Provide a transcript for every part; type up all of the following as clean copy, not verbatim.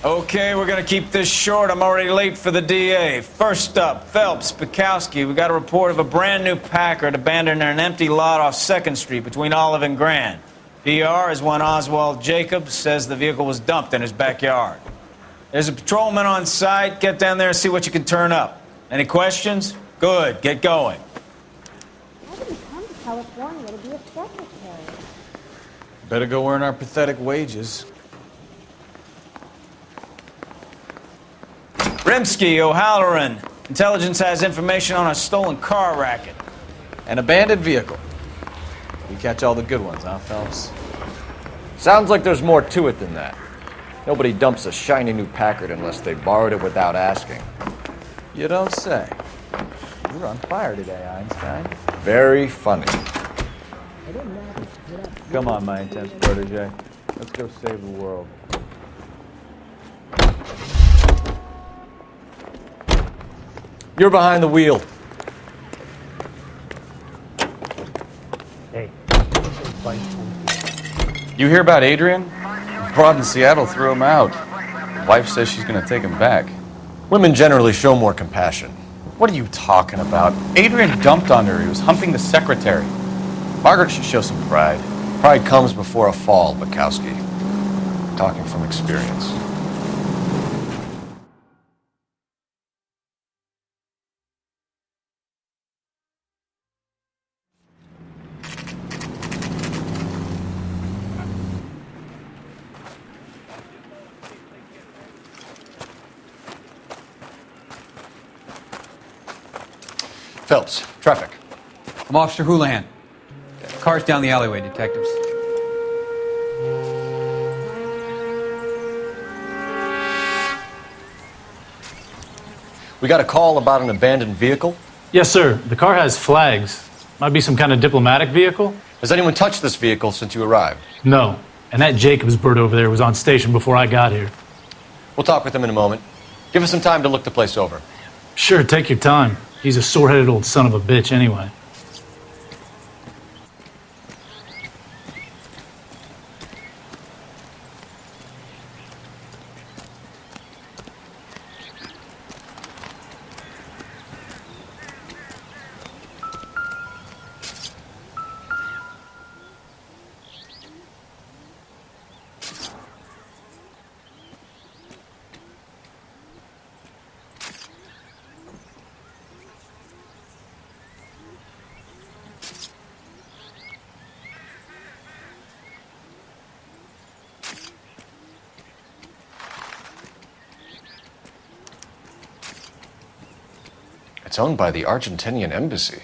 Okay, we're gonna keep this short. I'm already late for the DA. First up, Phelps, Bukowski. We got a report of a brand new Packard abandoned in an empty lot off 2nd Street between Olive and Grand. PR is one Oswald Jacobs says the vehicle was dumped in his backyard. There's a patrolman on site. Get down there and see what you can turn up. Any questions? Good, get going. Why did we come to California to be a secretary? Better go earn our pathetic wages. Rimsky, O'Halloran. Intelligence has information on a stolen car racket. An abandoned vehicle. We catch all the good ones, huh, Phelps? Sounds like there's more to it than that. Nobody dumps a shiny new Packard unless they borrowed it without asking. You don't say. You're on fire today, Einstein. Very funny. Come on, my intense protege. Let's go save the world. You're behind the wheel. Hey. You hear about Adrian? Broad in Seattle threw him out. Wife says she's gonna take him back. Women generally show more compassion. What are you talking about? Adrian dumped on her. He was humping the secretary. Margaret should show some pride. Pride comes before a fall, Bukowski. Talking from experience. Phelps, traffic. I'm Officer Houlihan. Car's down the alleyway, detectives. We got a call about an abandoned vehicle. Yes, sir. The car has flags. Might be some kind of diplomatic vehicle? Has anyone touched this vehicle since you arrived? No. And that Jacobs bird over there was on station before I got here. We'll talk with him in a moment. Give us some time to look the place over. Sure, take your time. He's a sore-headed old son of a bitch anyway. It's owned by the Argentinian embassy.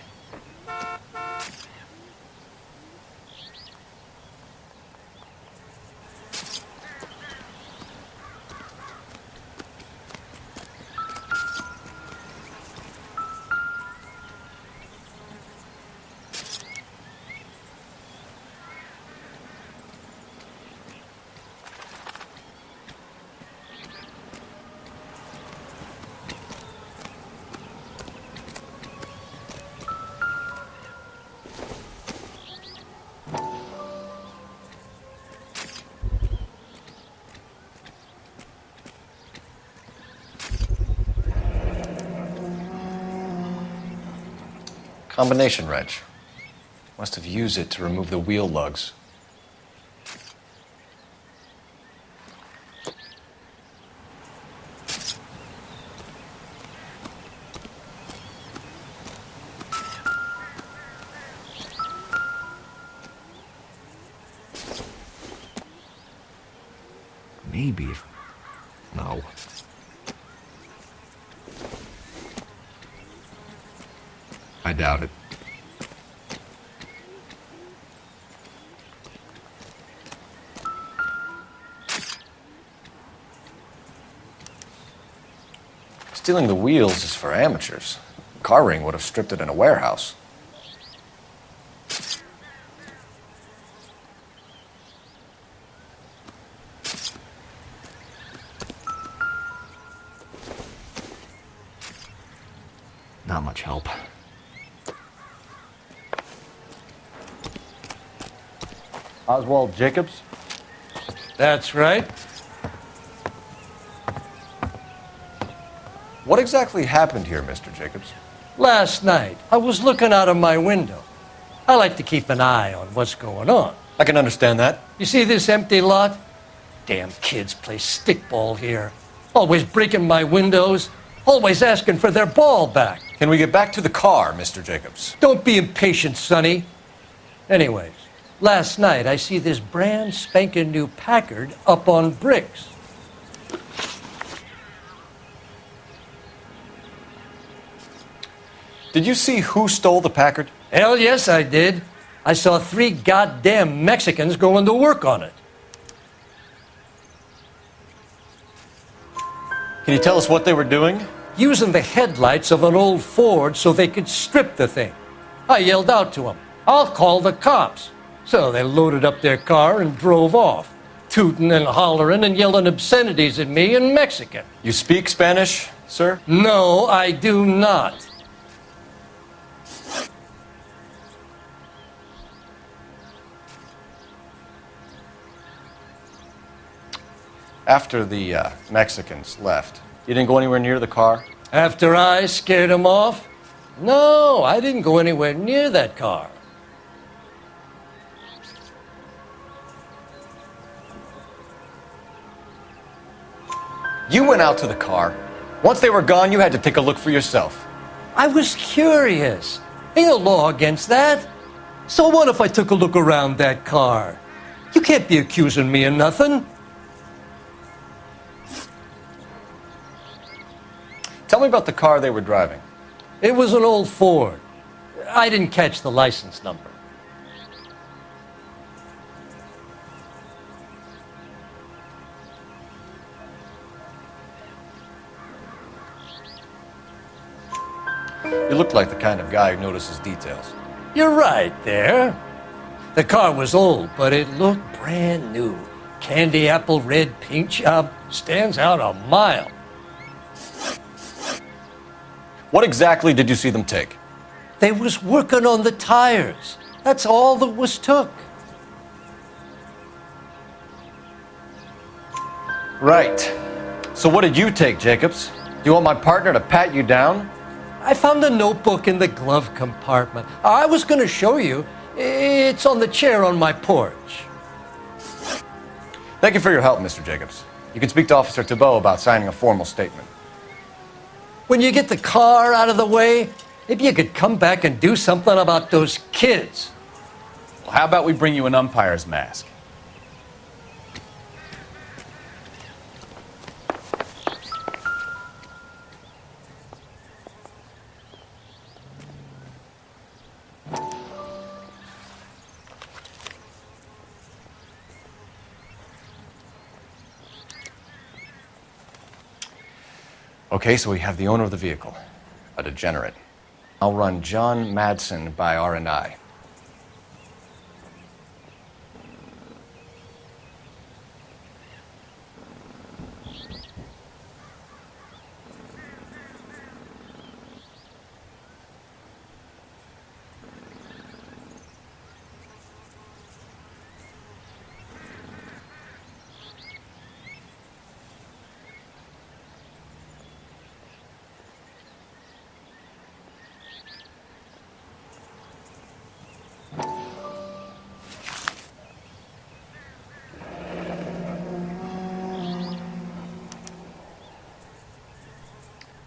Combination wrench. Must have used it to remove the wheel lugs. Maybe if... No. I doubt it. Stealing the wheels is for amateurs. Car ring would have stripped it in a warehouse. Not much help. Oswald Jacobs? That's right. What exactly happened here, Mr. Jacobs? Last night, I was looking out of my window. I like to keep an eye on what's going on. I can understand that. You see this empty lot? Damn kids play stickball here. Always breaking my windows, always asking for their ball back. Can we get back to the car, Mr. Jacobs? Don't be impatient, Sonny. Anyways, last night I see this brand spanking new Packard up on bricks. Did you see who stole the Packard? Hell yes, I did. I saw 3 goddamn Mexicans going to work on it. Can you tell us what they were doing? Using the headlights of an old Ford so they could strip the thing. I yelled out to them, "I'll call the cops." So they loaded up their car and drove off, tooting and hollering and yelling obscenities at me in Mexican. You speak Spanish, sir? No, I do not. After the Mexicans left, you didn't go anywhere near the car? After I scared them off? No, I didn't go anywhere near that car. You went out to the car. Once they were gone, you had to take a look for yourself. I was curious. Ain't no law against that. So what if I took a look around that car? You can't be accusing me of nothing. Tell me about the car they were driving. It was an old Ford. I didn't catch the license number. You look like the kind of guy who notices details. You're right there. The car was old, but it looked brand new. Candy apple red paint job stands out a mile. What exactly did you see them take? They was working on the tires. That's all that was took. Right. So what did you take, Jacobs? Do you want my partner to pat you down? I found a notebook in the glove compartment. I was going to show you. It's on the chair on my porch. Thank you for your help, Mr. Jacobs. You can speak to Officer Thibault about signing a formal statement. When you get the car out of the way, maybe you could come back and do something about those kids. Well, how about we bring you an umpire's mask? Okay, so we have the owner of the vehicle, a degenerate. I'll run John Madsen by R&I.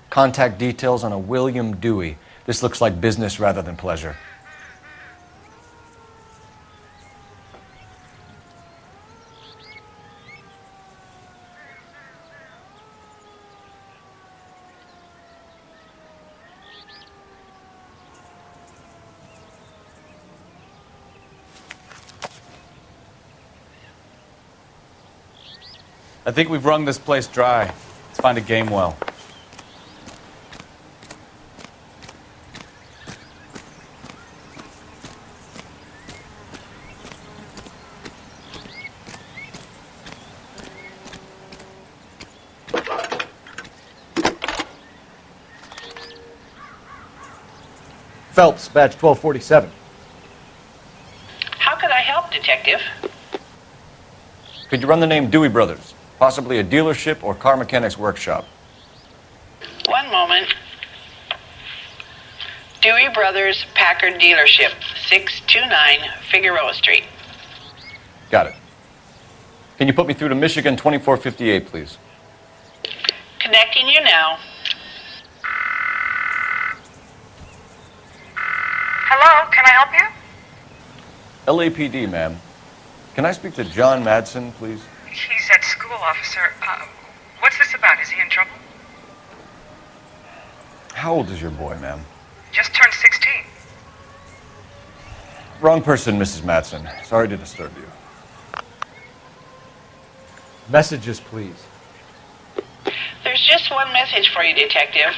Contact details on a William Dewey. This looks like business rather than pleasure. I think we've wrung this place dry. Let's find a game well. Phelps, badge 1247. How can I help, Detective? Could you run the name Dewey Brothers? Possibly a dealership or car mechanics workshop. One One moment. Dewey Brothers Packard Dealership, 629 Figueroa Street. Got it. Can you put me through to Michigan 2458, please? Connecting you now. Hello, can I help you? LAPD, ma'am. Can I speak to John Madsen, please? He's at school, officer. What's this about? Is he in trouble? How old is your boy, ma'am? Just turned 16. Wrong person, Mrs. Madsen. Sorry to disturb you. Messages, please. There's just one message for you, Detective.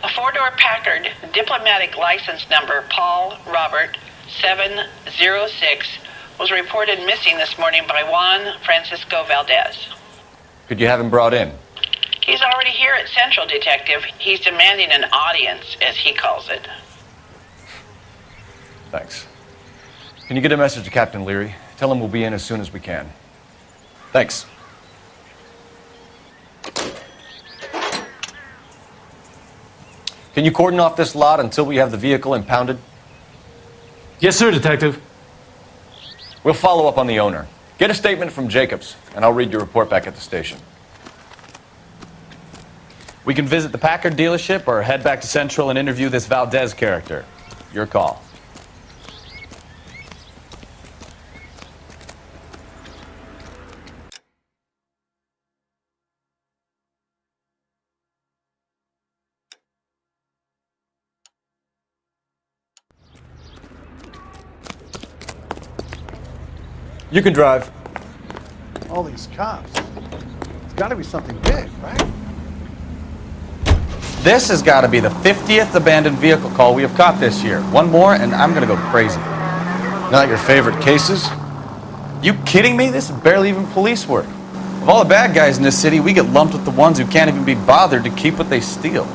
A four-door Packard, diplomatic license number Paul Robert 706, was reported missing this morning by Juan Francisco Valdez. Could you have him brought in? He's already here at Central, Detective. He's demanding an audience, as he calls it. Thanks. Can you get a message to Captain Leary? Tell him we'll be in as soon as we can. Thanks. Can you cordon off this lot until we have the vehicle impounded? Yes, sir, Detective. We'll follow up on the owner. Get a statement from Jacobs, and I'll read your report back at the station. We can visit the Packard dealership or head back to Central and interview this Valdez character. Your call. You can drive. All these cops. It's got to be something big, right? This has got to be the 50th abandoned vehicle call we have caught this year. One more and I'm going to go crazy. Not your favorite cases? You kidding me? This is barely even police work. Of all the bad guys in this city, we get lumped with the ones who can't even be bothered to keep what they steal.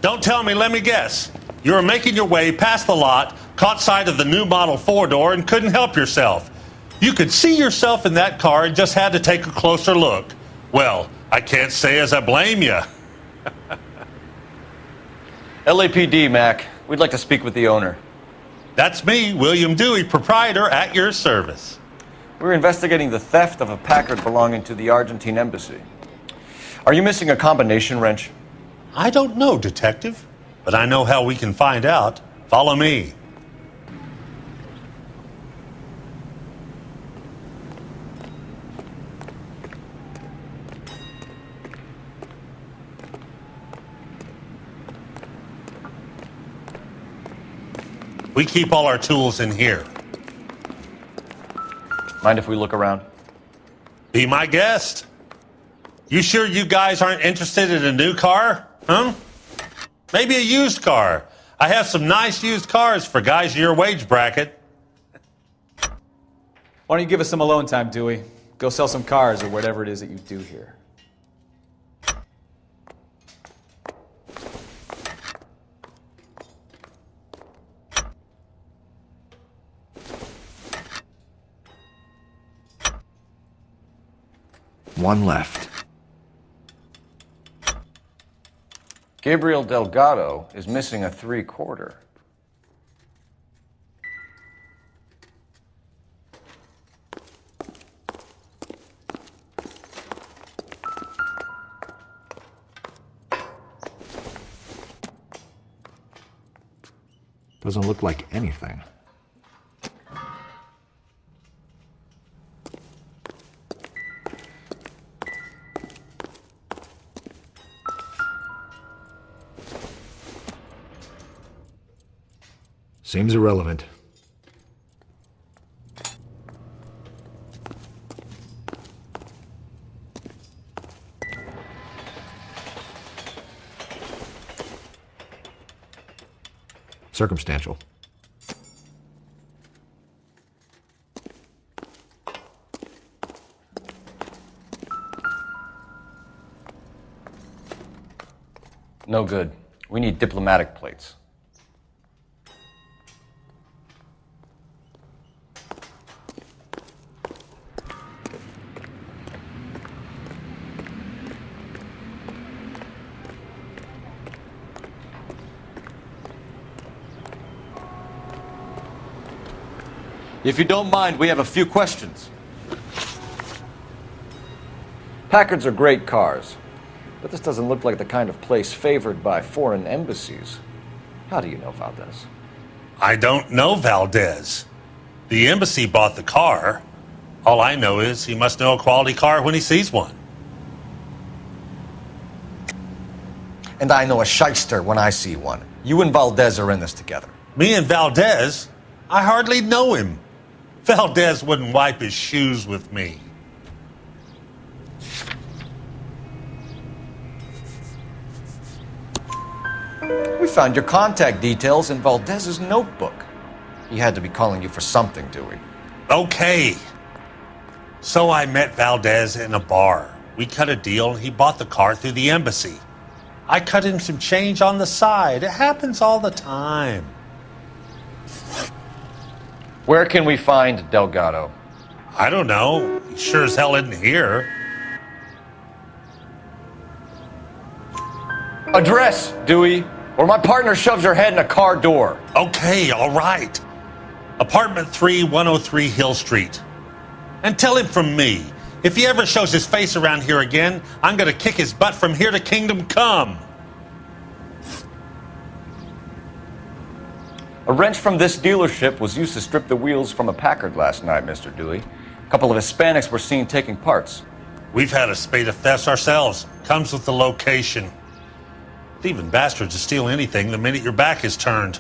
Don't tell me, let me guess. You were making your way past the lot, caught sight of the new model four-door, and couldn't help yourself. You could see yourself in that car and just had to take a closer look. Well, I can't say as I blame you. LAPD, Mac. We'd like to speak with the owner. That's me, William Dewey, proprietor, at your service. We're investigating the theft of a Packard belonging to the Argentine embassy. Are you missing a combination wrench? I don't know, Detective, but I know how we can find out. Follow me. We keep all our tools in here. Mind if we look around? Be my guest. You sure you guys aren't interested in a new car? Huh? Maybe a used car. I have some nice used cars for guys in your wage bracket. Why don't you give us some alone time, Dewey? Go sell some cars or whatever it is that you do here. One left. Gabriel Delgado is missing a 3/4. Doesn't look like anything. Seems irrelevant. Circumstantial. No good. We need diplomatic plates. If you don't mind, we have a few questions. Packards are great cars, but this doesn't look like the kind of place favored by foreign embassies. How do you know Valdez? I don't know Valdez. The embassy bought the car. All I know is he must know a quality car when he sees one. And I know a shyster when I see one. You and Valdez are in this together. Me and Valdez? I hardly know him. Valdez wouldn't wipe his shoes with me. We found your contact details in Valdez's notebook. He had to be calling you for something, Dewey. Okay. So I met Valdez in a bar. We cut a deal and he bought the car through the embassy. I cut him some change on the side. It happens all the time. Where can we find Delgado? I don't know. He sure as hell isn't here. Address, Dewey, or my partner shoves your head in a car door. Okay, all right. Apartment 3, 103 Hill Street. And tell him from me, if he ever shows his face around here again, I'm gonna kick his butt from here to Kingdom Come. A wrench from this dealership was used to strip the wheels from a Packard last night, Mr. Dewey. A couple of Hispanics were seen taking parts. We've had a spate of thefts ourselves. Comes with the location. Thieving bastards to steal anything the minute your back is turned.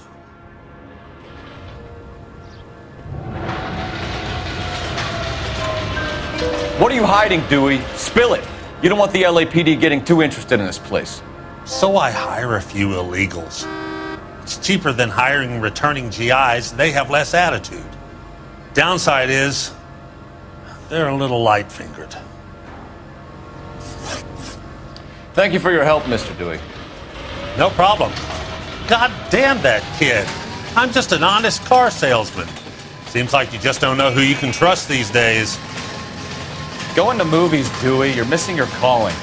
What are you hiding, Dewey? Spill it. You don't want the LAPD getting too interested in this place. So I hire a few illegals. It's cheaper than hiring returning GIs. They have less attitude. Downside is, they're a little light-fingered. Thank you for your help, Mr. Dewey. No problem. God damn that kid. I'm just an honest car salesman. Seems like you just don't know who you can trust these days. Going to movies, Dewey. You're missing your calling.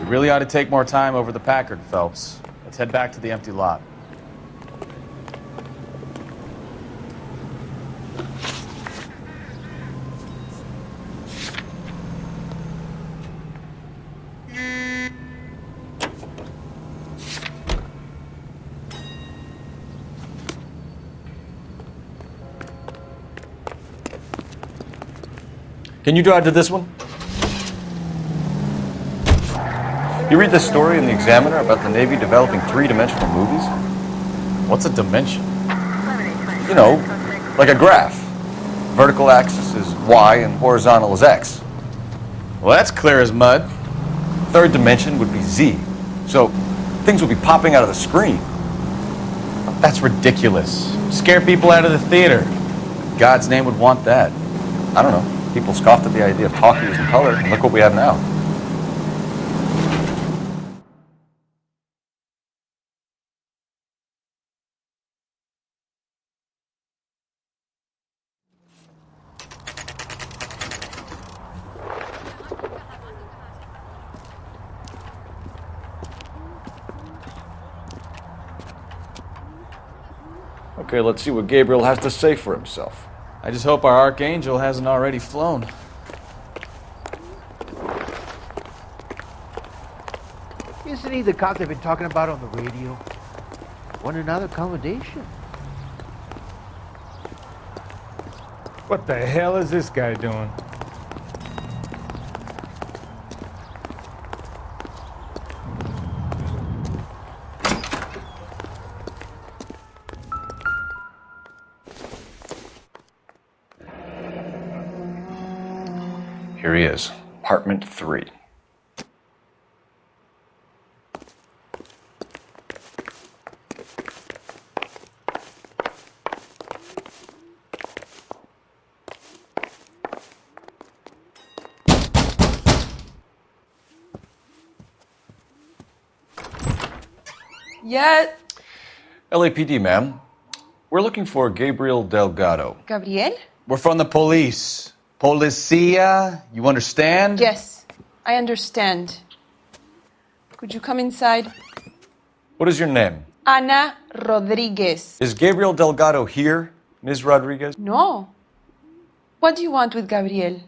We really ought to take more time over the Packard, Phelps. Let's head back to the empty lot. Can you drive to this one? You read this story in the Examiner about the Navy developing three-dimensional movies? What's a dimension? You know, like a graph. Vertical axis is Y and horizontal is X. Well, that's clear as mud. Third dimension would be Z. So things would be popping out of the screen. That's ridiculous. Scare people out of the theater. God's name would want that. I don't know. People scoffed at the idea of talkies in color, and look what we have now. Okay, let's see what Gabriel has to say for himself. I just hope our archangel hasn't already flown. Isn't he the cop they've been talking about on the radio? Want another accommodation? What the hell is this guy doing? Here he is, apartment 3. Yeah. LAPD, ma'am. We're looking for Gabriel Delgado. Gabriel? We're from the police. Policia, you understand? Yes, I understand. Could you come inside? What is your name? Ana Rodriguez. Is Gabriel Delgado here, Ms. Rodriguez? No. What do you want with Gabriel?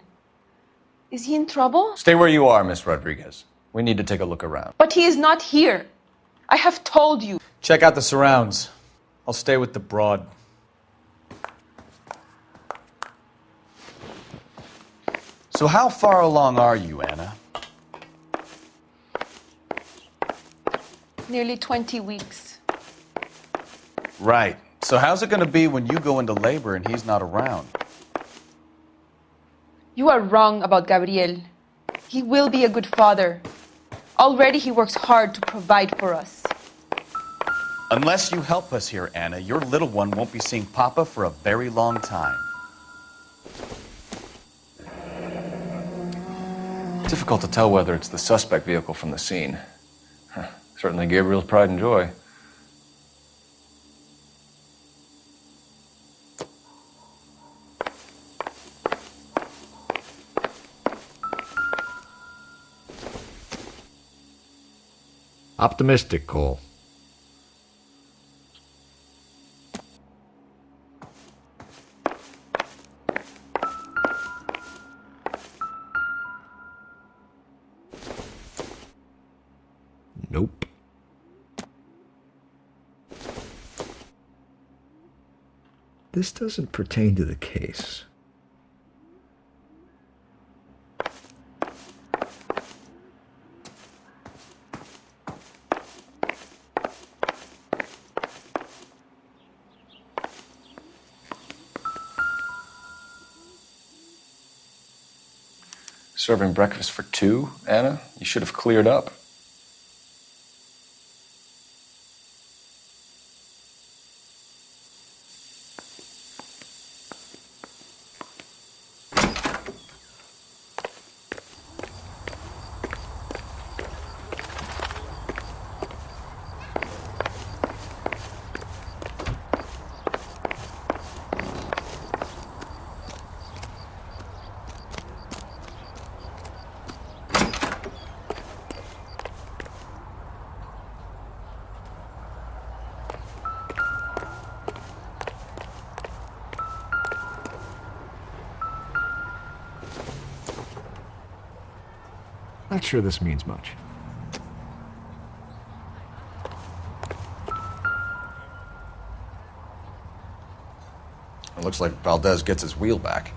Is he in trouble? Stay where you are, Ms. Rodriguez. We need to take a look around. But he is not here. I have told you. Check out the surrounds. I'll stay with the broad. So how far along are you, Anna? Nearly 20 weeks. Right. So how's it going to be when you go into labor and he's not around? You are wrong about Gabriel. He will be a good father. Already he works hard to provide for us. Unless you help us here, Anna, your little one won't be seeing Papa for a very long time. Difficult to tell whether it's the suspect vehicle from the scene. Certainly Gabriel's pride and joy. Optimistic, Cole. Nope. This doesn't pertain to the case. Serving breakfast for two, Anna? You should have cleared up. Not sure this means much. It looks like Valdez gets his wheel back.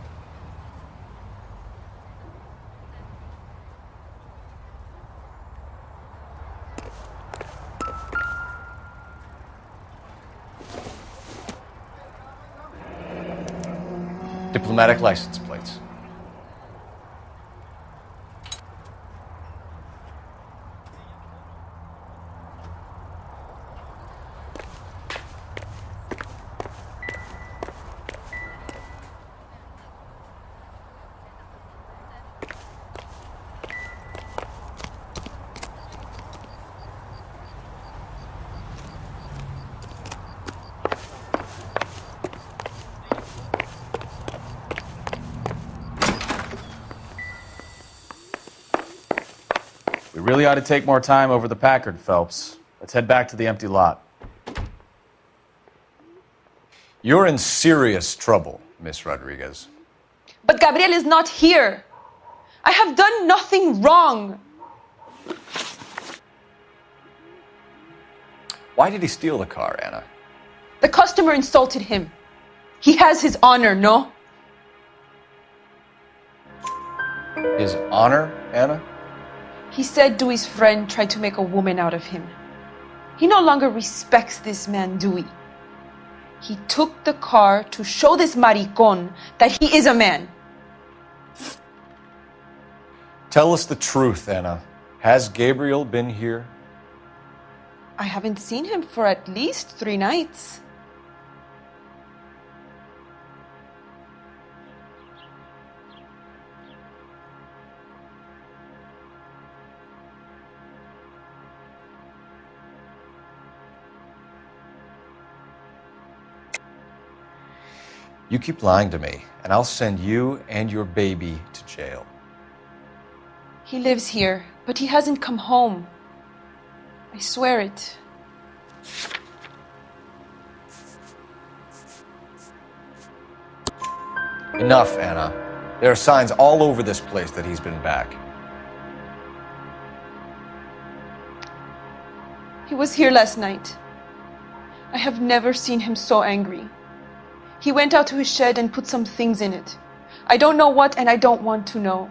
Diplomatic license plates. We really ought to take more time over the Packard, Phelps. Let's head back to the empty lot. You're in serious trouble, Miss Rodriguez. But Gabriel is not here. I have done nothing wrong. Why did he steal the car, Anna? The customer insulted him. He has his honor, no? His honor, Anna? He said Dewey's friend tried to make a woman out of him. He no longer respects this man, Dewey. He took the car to show this maricón that he is a man. Tell us the truth, Anna. Has Gabriel been here? I haven't seen him for at least 3 nights. You keep lying to me, and I'll send you and your baby to jail. He lives here, but he hasn't come home. I swear it. Enough, Anna. There are signs all over this place that he's been back. He was here last night. I have never seen him so angry. He went out to his shed and put some things in it. I don't know what, and I don't want to know.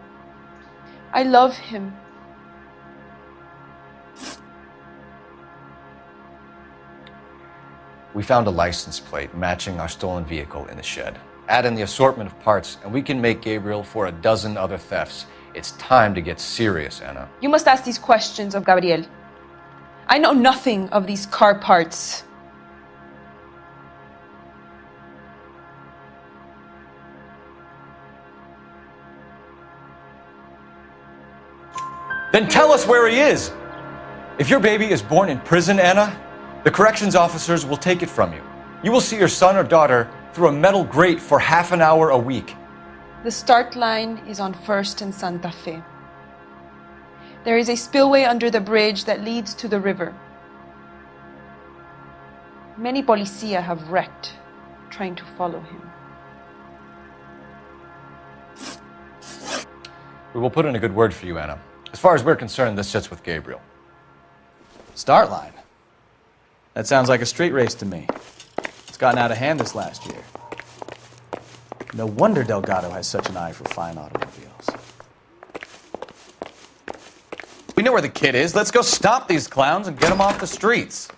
I love him. We found a license plate matching our stolen vehicle in the shed. Add in the assortment of parts, and we can make Gabriel for a dozen other thefts. It's time to get serious, Anna. You must ask these questions of Gabriel. I know nothing of these car parts. Then tell us where he is! If your baby is born in prison, Anna, the corrections officers will take it from you. You will see your son or daughter through a metal grate for half an hour a week. The start line is on 1st and Santa Fe. There is a spillway under the bridge that leads to the river. Many policia have wrecked trying to follow him. We will put in a good word for you, Anna. As far as we're concerned, this sits with Gabriel. Start line. That sounds like a street race to me. It's gotten out of hand this last year. No wonder Delgado has such an eye for fine automobiles. We know where the kid is. Let's go stop these clowns and get them off the streets.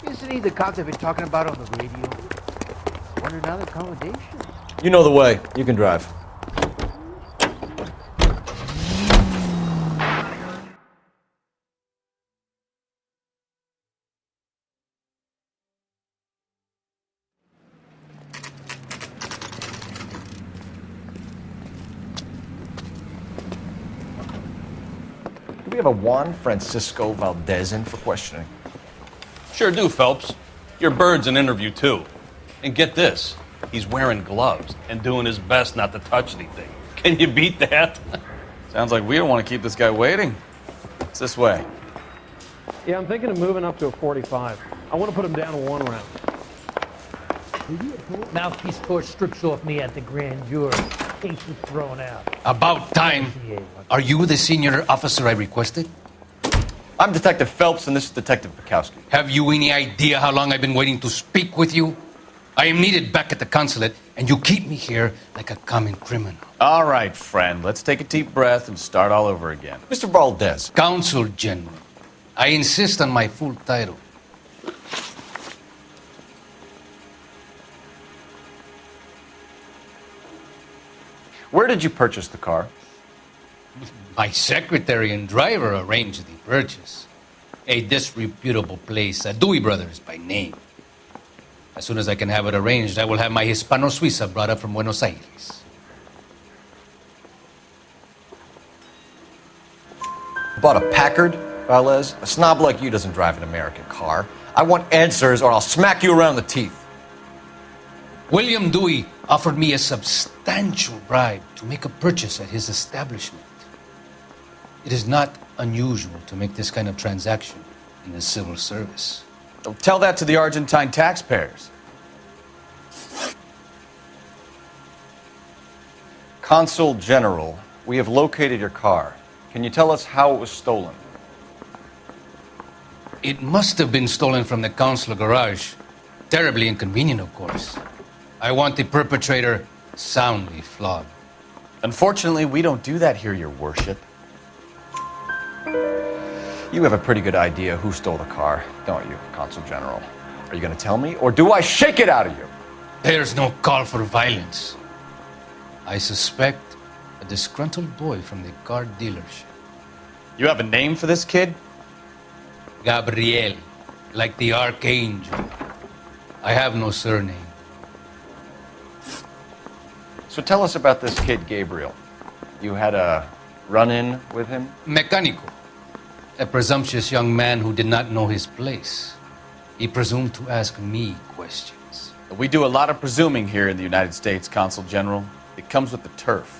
Isn't he the cop they've been talking about on the radio? Want another accommodation? You know the way. You can drive. Do we have a Juan Francisco Valdez in for questioning? Sure do, Phelps. Your bird's an interview, too. And get this, he's wearing gloves and doing his best not to touch anything. Can you beat that? Sounds like we don't want to keep this guy waiting. It's this way. Yeah, I'm thinking of moving up to a 45. I want to put him down to 1 round. Mouthpiece torch strips off me at the grand jury. Case was thrown out. About time. Are you the senior officer I requested? I'm Detective Phelps, and this is Detective Bukowski. Have you any idea how long I've been waiting to speak with you? I am needed back at the consulate, and you keep me here like a common criminal. All right, friend. Let's take a deep breath and start all over again. Mr. Valdez. Consul General. I insist on my full title. Where did you purchase the car? My secretary and driver arranged the purchase. A disreputable place, Dewey Brothers by name. As soon as I can have it arranged, I will have my Hispano Suiza brought up from Buenos Aires. Bought a Packard, Valdez? A snob like you doesn't drive an American car. I want answers or I'll smack you around the teeth. William Dewey offered me a substantial bribe to make a purchase at his establishment. It is not unusual to make this kind of transaction in the civil service. Tell that to the Argentine taxpayers. Consul General, we have located your car. Can you tell us how it was stolen? It must have been stolen from the consular garage. Terribly inconvenient, of course. I want the perpetrator soundly flogged. Unfortunately, we don't do that here, Your Worship. You have a pretty good idea who stole the car, don't you, Consul General? Are you going to tell me, or do I shake it out of you? There's no call for violence. I suspect a disgruntled boy from the car dealership. You have a name for this kid? Gabriel, like the archangel. I have no surname. So tell us about this kid, Gabriel. You had a run-in with him? Mecánico. A presumptuous young man who did not know his place. He presumed to ask me questions. We do a lot of presuming here in the United States, Consul General. It comes with the turf.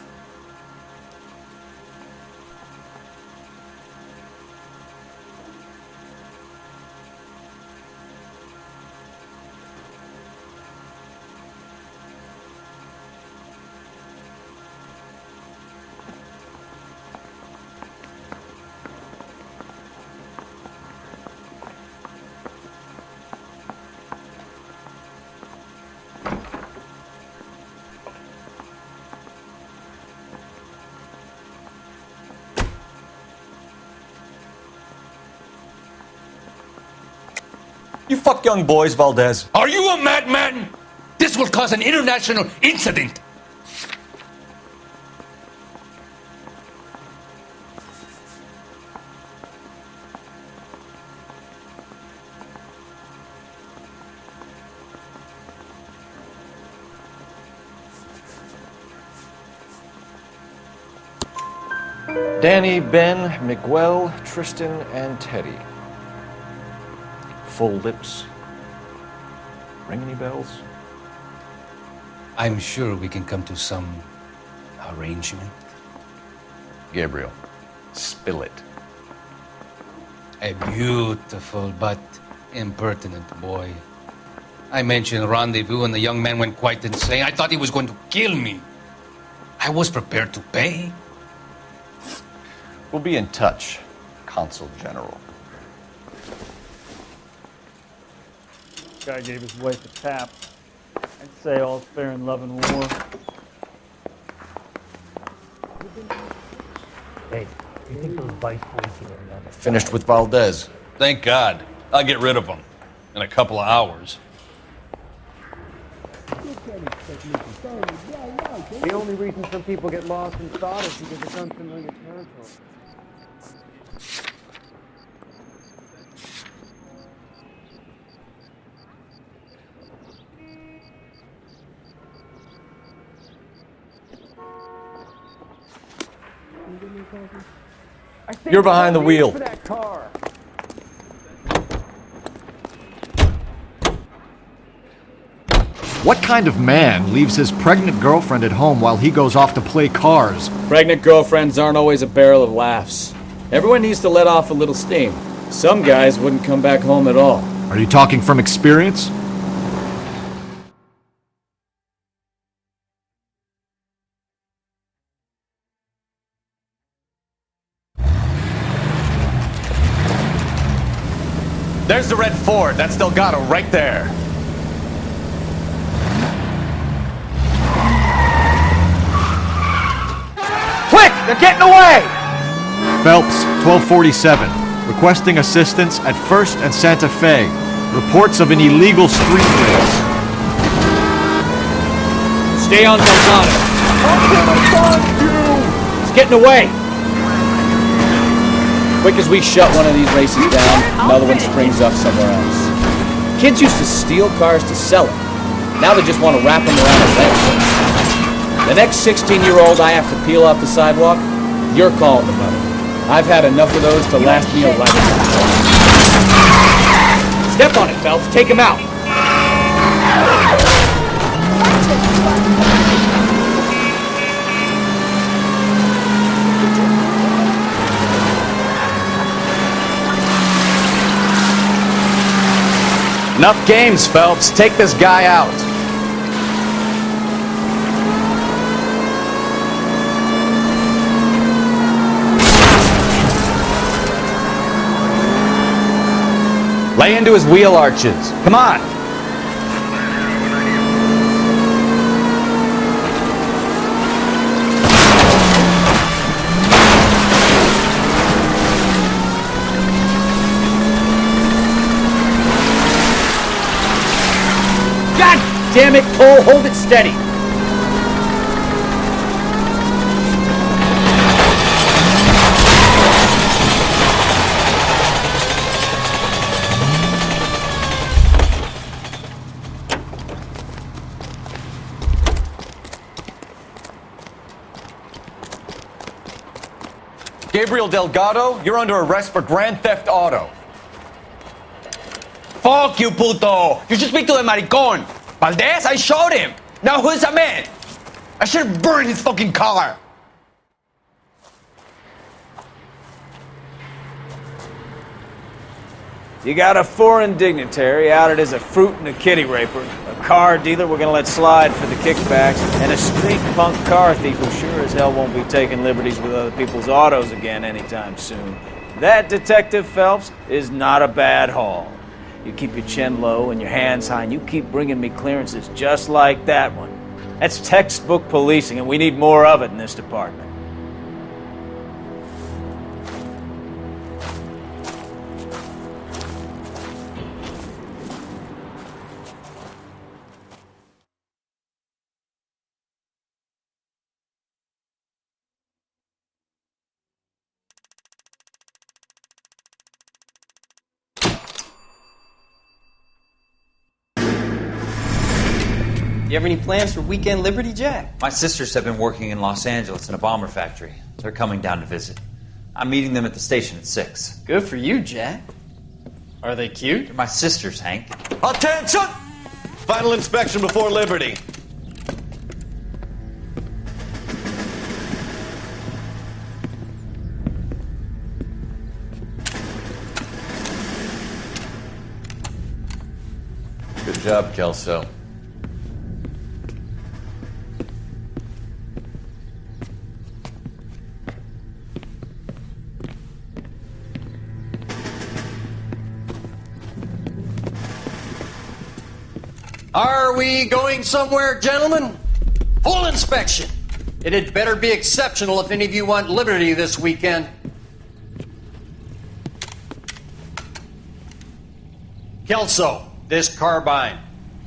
You fuck young boys, Valdez. Are you a madman? This will cause an international incident. Danny, Ben, Miguel, Tristan, and Teddy. Full lips. Ring any bells? I'm sure we can come to some arrangement. Gabriel, spill it. A beautiful but impertinent boy. I mentioned rendezvous and the young man went quite insane. I thought he was going to kill me. I was prepared to pay. We'll be in touch, Consul General. Guy gave his wife a tap. I'd say all's fair in love and war. Hey, you think those vice boys here are Finished with Valdez. Thank God. I'll get rid of him in a couple of hours. The only reason some people get lost in thought is because it's unfamiliar territory. You're behind the wheel. What kind of man leaves his pregnant girlfriend at home while he goes off to play cars? Pregnant girlfriends aren't always a barrel of laughs. Everyone needs to let off a little steam. Some guys wouldn't come back home at all. Are you talking from experience? There's the red Ford. That's Delgado right there. Quick! They're getting away! Phelps, 1247. Requesting assistance at 1st and Santa Fe. Reports of an illegal street race. Stay on Delgado. He's getting away. Quick as we shut one of these races down, another one springs up somewhere else. Kids used to steal cars to sell them. Now they just want to wrap them around a leg. The next 16-year-old I have to peel off the sidewalk, you're calling the mother. I've had enough of those to last me a lifetime. Step on it, Phelps. Take him out. Enough games, Phelps. Take this guy out. Lay into his wheel arches. Come on. Damn it, Cole, hold it steady. Gabriel Delgado, you're under arrest for grand theft auto. Fuck you, puto! You should speak to the maricon! Valdez, I showed him! Now who's the man? I should have burned his fucking car! You got a foreign dignitary outed as a fruit and a kitty raper, a car dealer we're gonna let slide for the kickbacks, and a street punk car thief who sure as hell won't be taking liberties with other people's autos again anytime soon. That, Detective Phelps, is not a bad haul. You keep your chin low and your hands high, and you keep bringing me clearances just like that one. That's textbook policing, and we need more of it in this department. You have any plans for weekend Liberty, Jack? My sisters have been working in Los Angeles in a bomber factory. They're coming down to visit. I'm meeting them at the station at 6. Good for you, Jack. Are they cute? They're my sisters, Hank. Attention! Final inspection before Liberty. Good job, Kelso. Are we going somewhere, gentlemen? Full inspection. It had better be exceptional if any of you want liberty this weekend. Kelso, this carbine.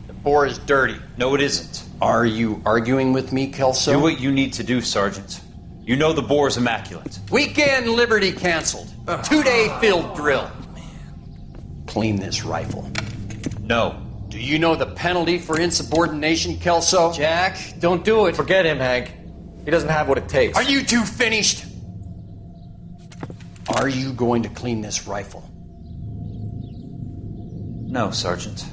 The bore is dirty. No, it isn't. Are you arguing with me, Kelso? Do what you need to do, Sergeant. You know the bore is immaculate. Weekend liberty canceled. 2-day field drill. Clean this rifle. No. Do you know the penalty for insubordination, Kelso? Jack, don't do it. Forget him, Hank. He doesn't have what it takes. Are you two finished? Are you going to clean this rifle? No, Sergeant.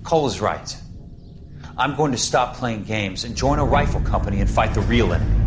Cole is right. I'm going to stop playing games and join a rifle company and fight the real enemy.